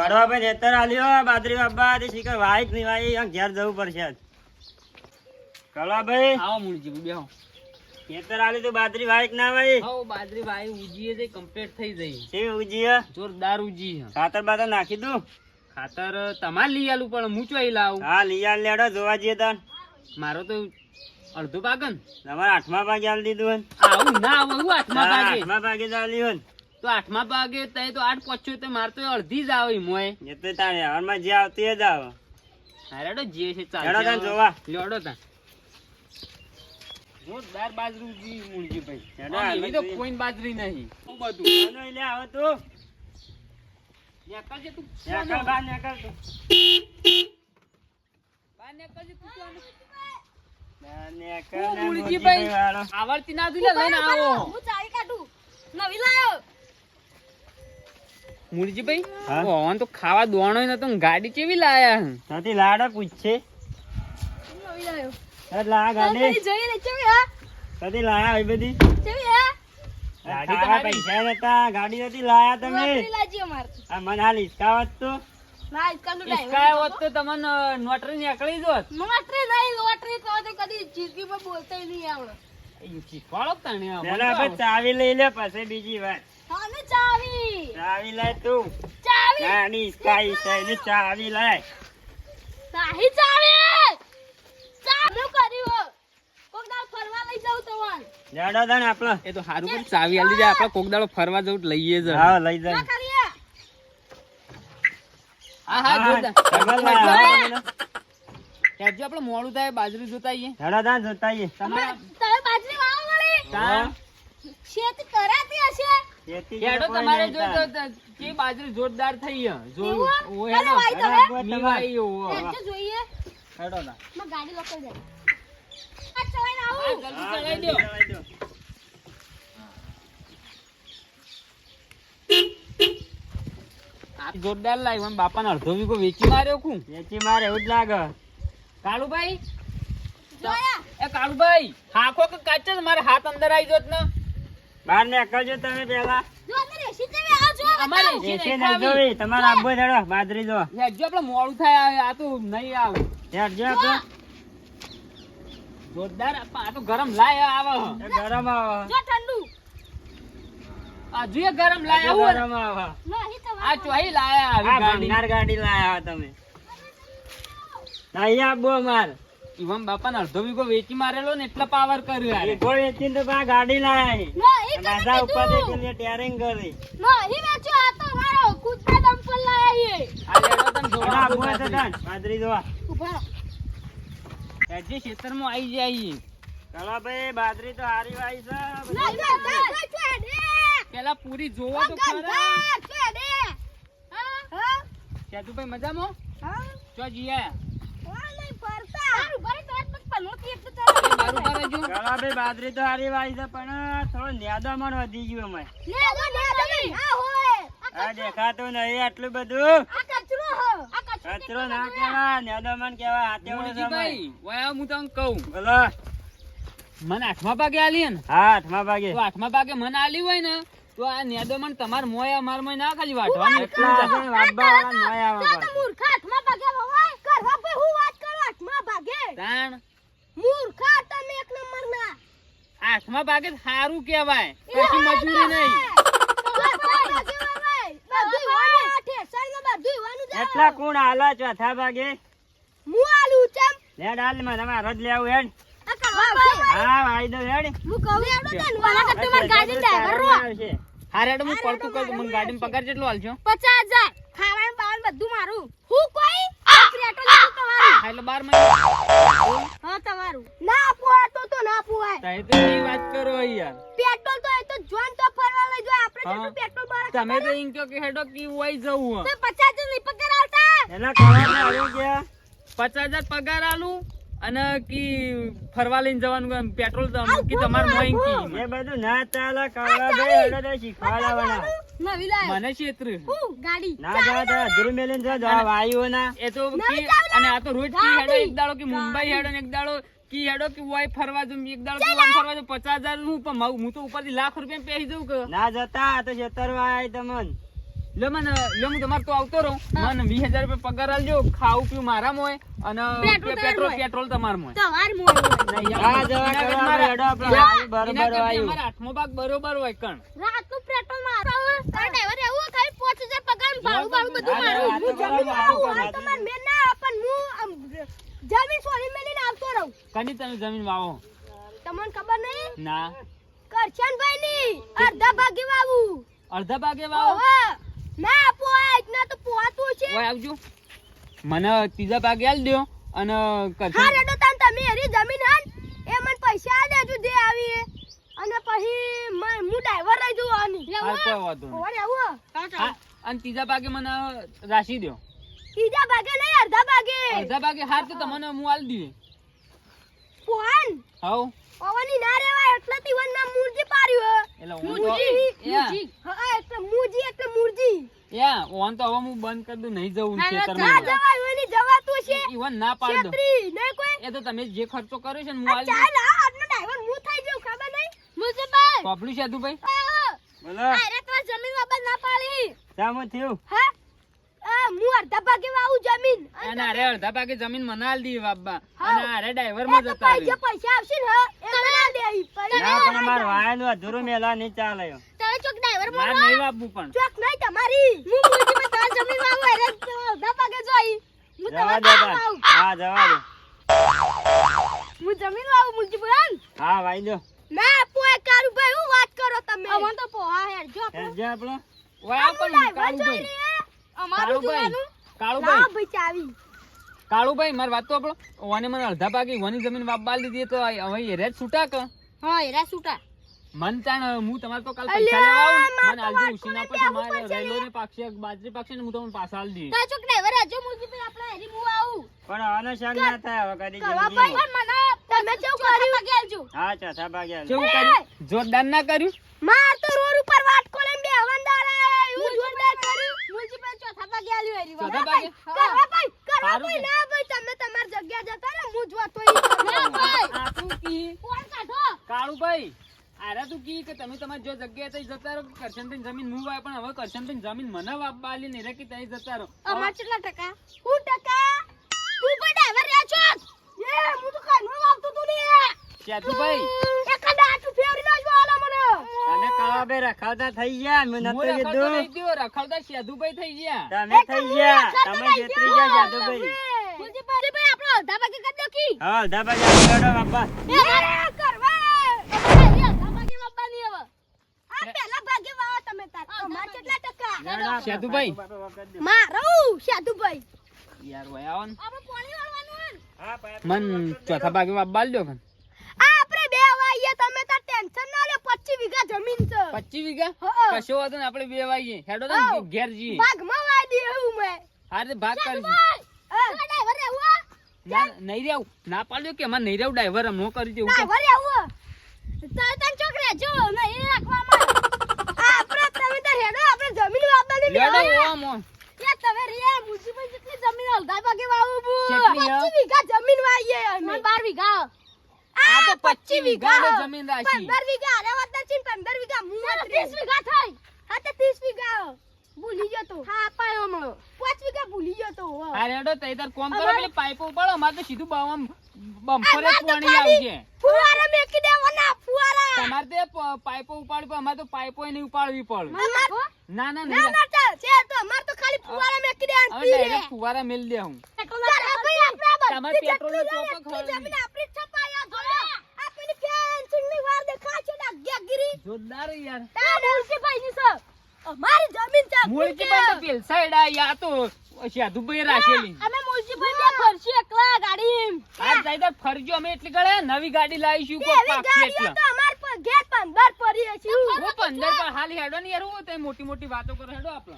કડવા ભાઈ નેતર આલ્યો બાદરી બાબા તે શીખર વાઈક ની વાઈ ઘેર જવું પડશે કડવા ભાઈ આવો મૂળજી બેહો નેતર આલી તો બાદરી વાઈક ના ભાઈ આવો બાજરી ભાઈ ઉજીએ તે કમ્પ્લીટ થઈ જઈ છે ઉજી જોરદાર ઉજી છે ખાતર બાતર નાખી દઉં ખાતર તમારે લઈ આલું પણ હું ચોઈ લાવું હા લઈ આલ લેડો જોવા જઈએ તાર મારો તો અડધો પાગન તમારે 8મા ભાગે આલી દીધું આવું ના આવું હું આઠમા ભાગે 8મા ભાગે જ આલ્યું તો આઠમા ભાગે તય તો 8 પહોંચ્યો તો મારે તો અડધી જ આવે મોય એ તો તારે હવારમાં જે આવતી એ જ આવે હારેડો જે છે હેડો તાન ચાલ જોવા લેડો તા જોરદાર બાજરી જી મૂળજી ભાઈ હેડો આમ હાલ એવી તો જોઈએ. કોઈ બાજરી નહીં હું બધું આનો લે આવો તું નેકળજે તું નેકળ બહાર નેકળ તું બહાર નેકળજે તું તો નેકળ ઓ ને મૂળજી ભાઈ ભાઈ વાળો આવડતી ના દુલે લઈને આવો હું ચાવી કાઢું નવી લાયો મૂળજી ભાઈ હા? ઓન તો ખાવા દોણો નતો ને ગાડી કેવી લાયા ત્યાંથી લાડો પૂછશે નવી લાયો એટલે આ ગાડી કદી જોઈ લે ચવી હા કદી લાયા આવી બધી ચવી હા ગાડી તો તો હારી. પૈસા નતા ગાડી નથી લાયા તમે નોકરી લાજી અમાર આ મને હાલ હિસકાવત તો ના ઇસકાનું ઇસકાય હોત તો તમને નોટરી નીકળી જોત નોટરી નહીં લોટરી તો તો કદી જિંદગી માં બોલતાય નહીં આવડે શીખવાડો તને પેલા આપણે ચાવી લઈ લે પછી બીજી વાત હાને ચાવી ચાવી લાય તું ચાવી ગાડી હિસકાઈ છે એની ચાવી લાય સાહી ચાવી ચાલુ કર્યું કોક દાળ ફરવા લઈ જાઉં તવન જાડો દાન આપણો એ તો સારું પણ ચાવી આલી જાય આપણે કોક દાડો ફરવા જવું તો લઈએ જ હા લઈ જાય ના કરીએ હા હા જોરદાર સગલ લાયા હેડજો આપણે મોડું થાય બાજરી જોતા આઈએ જાડો દાન જોતા આઈએ તમારા તમે બાજરી વાવો વળી તા ખેતી કરાતી હશે ખેતી હેડો કોઈ તમારે નહીં જો તાર. કે બાજરી જોરદાર થઈ છે જોયું એવું? ઓ અરે હેડો ભાઈ તમે બરાબર મી તમારે. વાઈ ઓ હેડજો જોઈએ હેડો ના માં ગાડી લોકલ જાય આ ચલાઈને હા આવું જલ્દી હા, ચલાઈ જલ્દી દો ચલાઈ દો. આ જોરદાર લાગ્યું આમ બાપાને અડધો વીઘો વેચી માર્યો કું વેચી મારે એવું જ લાગે કાળુભાઈ જોયા એ કાળુભાઈ હાખો કે કાચે જ મારે હાથ અંદર આવી જોત ને બહાર નીકળજો તમે પેલા જો અંદર એસી જેવી આ જો અમારે બતાવો. એસી એસી નહીં નહીં ખાવી. જોવી તમારે આબો ધડો બાજરી જો હેડજો આપણે મોડું થાય આ તો નહીં આવું હેડજો આપણે જોરદાર આ તો ગરમ લાય આવે એ ગરમ આવે જો ઠંડુ આ જોઈએ ગરમ લાય એ આવું ગરમ આવે નહીં તો આ ચોહી લાયા આ આવી ગાડી ભંગાર ગાડી લાયા તમે નહીં આબો માર ઈવમ બાપાને અડધો વીઘો વેચી મારેલો ને એટલા પાવર કર્યો યાર ઈગો વેચીને તો પા ગાડી લાયા નહીં રાજા કદી ઉપર કીધું દેખીને ટેરિંગ કરી નહીં વેચ્યો આ તો મારો કૂદકા દમ પર લાયા આ લેડો તને અને જોવા આબો આપું છે તાન, બાજરી જોવા ઉભા રહો. હેડજે ખેતરમાં આવી જાય ચલો ભાઈ બાજરી તો હારી વાઈ છે નહીં ગંધા છેડે પેલા પૂરી જોવો તો ખરા ગંધા છેડે હા સેતુભાઈ મજામાં હા ચો જીએ ઓલે ફરતા સારું ભરે તો આજ મત પનોતી એક તો મારું કરે જો ચલો ભાઈ બાજરી તો હારી વાઈ છે પણ થોડો નેદામણ વધી ગયું અમે લે દે આ હોય આ દેખાતું નહીં આટલું બધું આ કચરો હો આ કચરો ના કેવા નેદામણ કેવા હાથે વળે સમય. મુરજીભાઈ વાયા હું તમને કહું બોલો મને 8મા ભાગે આલી ને હા 8મા ભાગે તો 8મા ભાગે મને આલી હોય ને તો આ નેદો મને તમાર મોય અમાર મોય ના ખાલી વાઢવાની એટલા છે વાબા વાળા નોય આવે તો પાછું. મૂર્ખા હાથમાં ભાગે હોય કરવા પે હું વાત કરું હાથમાં ભાગે તાણ મૂર્ખા તમે એક નંબર ના 8મા ભાગે સારું કહેવાય પછી મજૂરી નહીં એટલા કોણ હાલા ચોથા ભાગે હેડ હાલ માં તમારે રદ લેવું હેડ હા વાઈ દો હેડ આવશે. હા રેડો હું પડતું કરું મને ગાડીમાં પગાર કેટલો હાલશો 50,000 ખાવાનું બાવાનું બધું મારું હું કોઈ પેટ્રોલ લીધું તમારું હા એટલે 12 મહિના હા તમારું ના પોવાય તો ના પોવાય તાય તો એ વાત કરો યાર પેટ્રોલ તો એ તો જોન તો ફરવા લઈ જાય આપણે હા. જેટલું પેટ્રોલ બાળક તમે તો એમ કહો કે હેડો કે વઈ જવું તો 50,000 ની પગાર આવતા એના કવાને આવી ગયા 50,000 પગાર આલું અને કી ફરવા લઈને જવાનું પેટ્રોલ કી તમાર મોઈન કી એ બધું ના ચાલે કવડા ભાઈ હેડો તો શીખવાડવાના નવી લાયો મને ક્ષેત્ર હું ગાડી ના જવા તો અધૂરું મેલીને જો જવા વાયુ ના એ તો કી અને આ તો રોજ કી હેડો એક દાડો કે મુંબઈ હેડો ને એક દાડો કી હેડો કે વાય ફરવા જઉં એક દાડો કે વાય ફરવા જઉં 50,000 હું પણ હું તો ઉપરથી લાખ રૂપિયા પેહી જઉં કે ના જતા આ તો છેતરવા આય તમન લે હું તમારે તો આવતો રહું. મને 20,000 રૂપિયા પગાર આલજો. ખાવું પીવું મારામાં હોય અને પેટ્રોલ તમારામાં હોય. તમારી મોય નહીં યાર. આ જવા એના કરવા કરતા હેડો આપણે એના બરોબર કરતા આવ્યું. અમારા 8મો ભાગ બરોબર હોય કણ. રાતનું પેટ્રોલ મારો તાર ડ્રાઈવર એવું ખાલી 5000 પગાર ભાડું બધું આ મારું. વાત તો હું જમીન બરાબર વાવું વાત. તમાર મેં ના પણ હું જમીન છોડી મેલીને આવતો રહું. કની તમે જમીન વાવો? તમને ખબર નહીં ના. કરશનભાઈ ની અડધા ભાગે વાવું. અડધા ભાગે વાવો? ઓહો ના પોય ના તો પોતું છે. ઓય આવજો. મને ત્રીજા ભાગે આલ દ્યો અને હા રેડો તાન તમે હરી જમીન હાન એ મને પૈસા આ દેજો દે આવી એ. અને પછી હું ડ્રાઈવર રહી જઉં આની. કોઈ વાંધો નહીં. ઓરે આવું હા, અને ત્રીજા ભાગે મને રાશી દ્યો. ત્રીજા ભાગે નહીં અડધા ભાગે. અડધા ભાગે હાર તો તમને હું આલ દઈએ. પોન હાઉ ઓવાની ના રેવાય એટલે તીવન ના મૂર્જી પાડ્યું. એટલે હું તો મૂર્જી હા એટલે મૂર્જી એટલે મૂર્જી. યા ઓન તો હવે હું બંધ કરી દઉં, નહીં જવું ના ખેતરમાં. જવાય ઓની જવાતું છે. ઈવન ના પાડ દો. છેત્રી નહીં કોઈ. એ તો તમે જે ખર્ચો કર્યો છે ને હું આલ દઉં. ચાલ આ આજનો ડ્રાઈવર હું થઈ જાઉં ખબર નહીં. મુજબાઈ કોપલું છે ભાઈ. બોલો અરે તો જમીન વાપસ ના પાડી. શામાં થયું? હા હું અડધા ભાગે વાવું જમીન. અને અરે અડધા ભાગે જમીન મને આલ દી બાબા. હાઉ. અને અરે ડ્રાઈવર માં એ તો જતા જે રહે. પૈસા આવશે ને એ મને આ દે ઈ. ના પણ અમાર વાયનું અધૂરું મેલા નહીં ચાલે. તમે ચોક ડ્રાઈવર માર નહીં વાપવું પણ. ચોક નહીં તમારી. હું મુરજીમાં તમારી જમીન વાવું અરે અડધા ભાગે જોઈ. હું જવા તમારે દો તાર. વાવું. હા જવા દો. હું જમીન વાવું મુરજીમાં. હા વાઈ દો. ના પોય કારું ભાઈ હું વાત કરો તમે. અમન તો પોહા હેર જો હેડજો આપણો. ઓય આ પણ કાળુભાઈ. અમારું જોવાનું. કાળુભાઈ. લાવ ભાઈ ચાવી. કાળુભાઈ મારી વાત તો આપણો. ઓને મને અડધા ભાગે ઓની જમીન વાપવા લીધી તો હવે એ રેત છૂટા કે હા એરા છૂટા. મન તાણ હું તમારે તો કાલ અલ્યા, પૈસા લેવા આવું ને. મને માર તો આલજો વાત ઉસીના કોને પછી બેહવું મારે રેલો ને પાકશે બાજરી પાકશે ને હું તમને પાછા આલ દઈએ. તા ચોક ડ્રાઈવર આજો મુરજી આપણે હેરી હું આવું. પણ આનો શાક ના થાય હવે કદી કરવા જિંદગીમાં. ભાઈ મને તમે કેવું કર્યું પગે આલજો. હા ચોથા ભાગે આલો. કેવું કર્યું? જોરદાર ના કર્યું? માર તો રોડ ઉપર વાટ કોલેમ બે હવનદાર એવું જોરદાર કર્યું. મુરજી પર ચોથા પગે આલ્યું હેરી. ચોથા ભાગે? કરવા ભાઈ સારું ભાઈ છે. ના ભાઈ તમે તમાર જગ્યા જતા ને હું જોતો ઈ. ના ભાઈ આ તું કી કોણ કાઢો. કાળુભાઈ આરા તું કી કે તમે તમારી જો જગ્યાએ તઈ જતા રહો. કરશનભાઈ જમીન હું વાય પણ હવે કરશનભાઈ જમીન મને વાપવા આલી ને રે કે તઈ જતા રહો. અમાર કેટલા ટકા? 2%. તું પણ ડ્રાઈવર રહ્યા છો. એ હું તો કાનો આવતો તું ને. સેતુભાઈ એકાદા આટલું ફેવરી ના જો આલા મને. તને કળવા બે રખાવતા થઈ ગયા મેં હું નતું રખડતો કીધું. નહીં થયો, રખડતા સેતુભાઈ થઈ ગયા. તમે થઈ ગયા. તમે છેતરી ગયા જાદુભાઈ. મુરજી ભાઈ આપણો અડધા ભાગે કરી દો કી. હા અડધા ભાગે આલો હેડો બાપા. એ કરવા. અમારે અડધા ભાગે વાપવાની હવે. આ પહેલા ભાગે વાવો તમે તાર. અમાર કેટલા ટકા? હેડો, સેતુભાઈ. બાપા, બાપા, બાપા, મારું સાધુભાઈ. યાર ભાઈ આવો ને. આપણે પાણી વાળવાનું. હા, પાઇપ મન ચોથા ભાગે વાપવા આલજો કન. આ આપણે બે વાઈએ તમે તાર ટેન્શન ના લે 25 વીઘા જમીન છે. 25 વીઘા હા. કશો વાંધો નહીં, આપણે બે વાગીએ હેડો તો હા. ઘેર જઈએ. ભાગમાં વાઈ દે એવું મેં. હા તે ભાગ કરીશું. સાધુભાઈ ડ્રાઈવર રહેવું. ના નહીં રહેવું, ના પાડ્યો કે અમારે નહીં રહેવું, ડ્રાઈવર હમણાં કરી દેવું કે. ડ્રાઈવર રહેવું. તાર તાર ચોક રહેજો નહીં રાખવામાં. આ આપણે તમે તાર હેડો આપણે જમીન વાપવાની લેડો લેવા. ઓમ ઓમ. યા તમે રે મુજીભાઈ જેટલી જમીન અડધા ભાગે વાવું બુ. કેટલી હે? 25 વીઘા જમીન વાઈએ અમે. 12 વીઘા. આ તો 25 વીઘાની જમીન રાશી. 15 વીઘા અરે વાત નથી 15 વીઘા હું 30 વીઘા થઈ. હા તો 30 વીઘા ભૂલી ગયો તો. હા પાયો હમણો 5 વીઘા ભૂલી ગયો તો. હા રેડો તઈ તાર કોમ કરો, પેલી પાઇપો ઉપાડો, અમારે તો સીધું બમ્પરે અમાર તો પાણી ખાલી આવશે. ફુવારા મેકી દેવાના ફુવારા. તમારે તે પાઇપો ઉપાડી પણ અમારે તો પાઇપો નહીં ઉપાડવી પડે. અમાર ના ના ના નહીં, ના ચાલ છે તો અમાર તો ખાલી ફુવારા મેકી દેવાના હવે પી રે. ડાયરેક્ટ ફુવારા મેલ દે હું. તારા ભાઈ આપણા તમારે બધી પેટ્રોલનો જેટલી ચોપો રે, એટલી ખવડાવી. જમીન આપણી જ છપાયા જોડે. આપણી ફેન્સિંગની વાર દેખાય છે ને અગિયાગીરી. જોરદાર યાર. તા મુરજીભાઈની છે. અમારી જમીન છે. મૂળજી પણ તો પેલ સાઈડ આ યા તો સાધુભાઈ રાખેલી. અમે મુરજીભાઈ બે ફરશી એકલા ગાડી. આ જાય તાર ફરજો, અમે એટલી ગળે નવી ગાડી લાવીશું કોક એવી પાકશે ગાડીઓ એટલે. તો અમાર પર ઘેર 15 પડી છે. હું 15 પર હાલ હેડો ને યાર, હું તઈ મોટી મોટી વાતો કરો હેડો આપણે.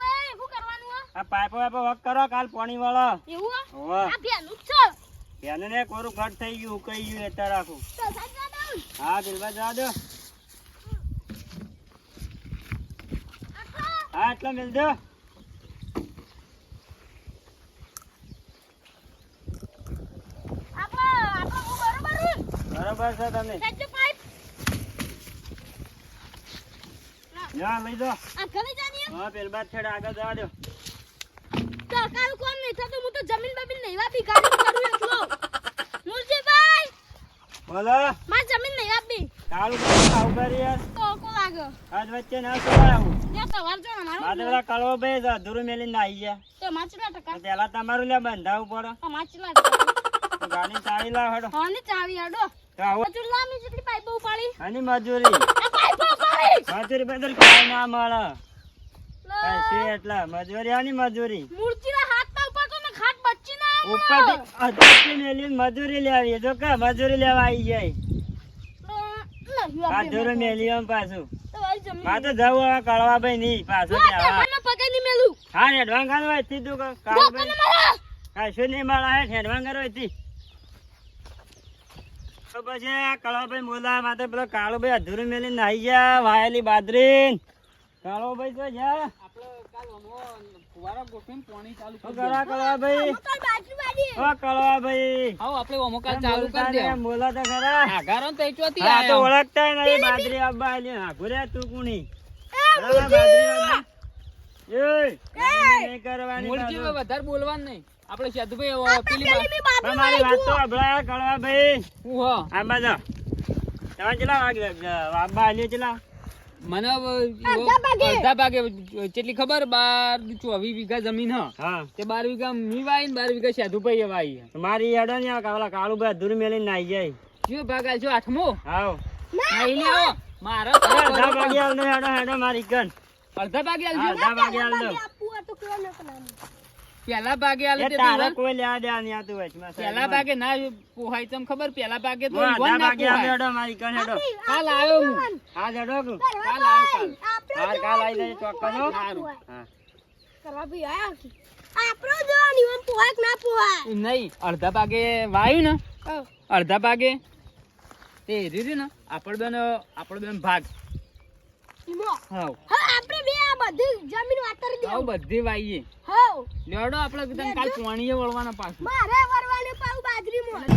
ભાઈ શું કરવાનું હે? આ પાઇપો વાઇપો વક કરો કાલ પાણી વાળો. એવું હે? હોવે. આ ભેનું જ છે. એને ને કોરું ઘટ થઈ ગયું ઉકાઈ ગયું એટલે રાખું. તો સાચા દઉં. હા દિલબા જવા દો. આખા. હા એટલો મિલ દો. આપો હું બરોબર હું. બરોબર છે તમે. સાચો પાઇપ. જા લઈ દો આ ઘરે જાની હા પેલ બાદ છેડે આગળ જવા દો સરકાર કોમ નહીં થતું હું તો જમીન બમીન નહીં વાપી ગાડી કરું એકલો મુરજીભાઈ બોલો માર જમીન નહીં આપી કાળું આવું કરી યાર તો કો લાગે આજ વચ્ચે ના સવાય આવું યા તો વાર જો મારો મારે પેલા કળવો ભાઈ અધૂરું મેલીને નાહી ગયા તો માચલા ટકા તો પેલા તમારું લે બંધાવું પડે આ માચલા ટકા તો ગાડી ચાવી લાવ હેડો હા ને ચાવી આડો તો આવો હજુ લામી જેટલી પાઇપો ઉપાડી આની મજૂરી આ પાઇપો ઉપાડી મજૂરી બદલ કાંઈ ના મળે કાંઈ છે એટલા મજૂરી આની મજૂરી મૂર્તિના હાથના ઉપર તો ને ખાટ બચ્ચી ના ઉપરથી અધૂરી મેલીને મજૂરી લેવી જો કે મજૂરી લેવા આવી જાય અધૂરું મેલી આમ પાછું તો વારી જમીન હા તો જવું હવે કળવા ભાઈ નહીં પાછું કહેવા મને પગે ની મેલું હા હેડવાંગ કરો હોય તું કાળું ડોકને ભાઈ મારા કાંઈ શું નહીં મળે હે હેડવાંગ કરો હોય તો પછી આ કળવા ભાઈ બોલા માથે પેલો કાળું ભાઈ અધૂરું મેલી નાહી ગયા વાયેલી બાદરી કાળો ભાઈ તો જા આપણે કાલ અમો ફુવારા ગોઠવીને પાણી ચાલુ શું કરી કરા કળવા ભાઈ તો બાજુ વાડી ઓ કળવા ભાઈ આવો આપણે અમો કાલ ચાલુ કરી દે એમ બોલા તો ખરા આગારો તો એચોથી હા તો આયો ઓળખતા નહીં બાદરી અબ્બા આલી હા ઘુરે તું કુણી એ બાદરી અબ્બા એ નહીં કરવાની મૂળજી પાછું. વધારે બોલવાનું નહીં આપણે સાધુભાઈ પેલી પેલી બાજુ તમારી વાત તો અભળાય કળવા ભાઈ હું હો આ બાજુ તમે ચલા વાબા આલી ચલા મને અડધા ભાગે. અડધા ભાગે કેટલી ખબર 12-24 વીઘા જમીન હ હા તે 12 વીઘા મી વાઈ ને 12 વીઘા સાધુભાઈ વાઈ મારી હેડો ને આ કાવલા કાળું ભાઈ અધૂરું મેલી નાઈ જાય કયો ભાગ આલજો આઠમો આવો નહીં લેવો મારો તો અડધા ભાગે આવને હેડો હેડો મારી કન અડધા ભાગે હા, આલજો અડધા ભાગે આલ દો આપવું હોય તો કેવો ન કરાવું પેલા ભાગે આલે એ તે તારા તો કોઈ લેવા દેવા નહીં આતું વચમાં પેલા ભાગે ના પોહાય તમ ખબર પેલા ભાગે તો હું ઈવન અડધા ના ભાગે આવને પોહાય. હેડો મારી કન હેડો કાલ આવ્યો હું હા હેડો કુ કાલ આવ્યો કાલ કાલ આવી જાય ચોક્કસ હો. સારું. હા કરવા ભી આયા કે આપણો જોવાની ઓમ પોહાક ના પોહાય નહીં અડધા ભાગે વાયું ને હા અડધા ભાગે તે રીરી ને આપણો બેન ભાગ ઈમો હાવ હા આપણે બે આ બધી જમીન વાતરી આવ દેવું બધી વાઈએ હાવ લેડો આપણે તને કાલ પોણીએ વળવાના પાછું મારે વરવાને પાઉ બાજરી માં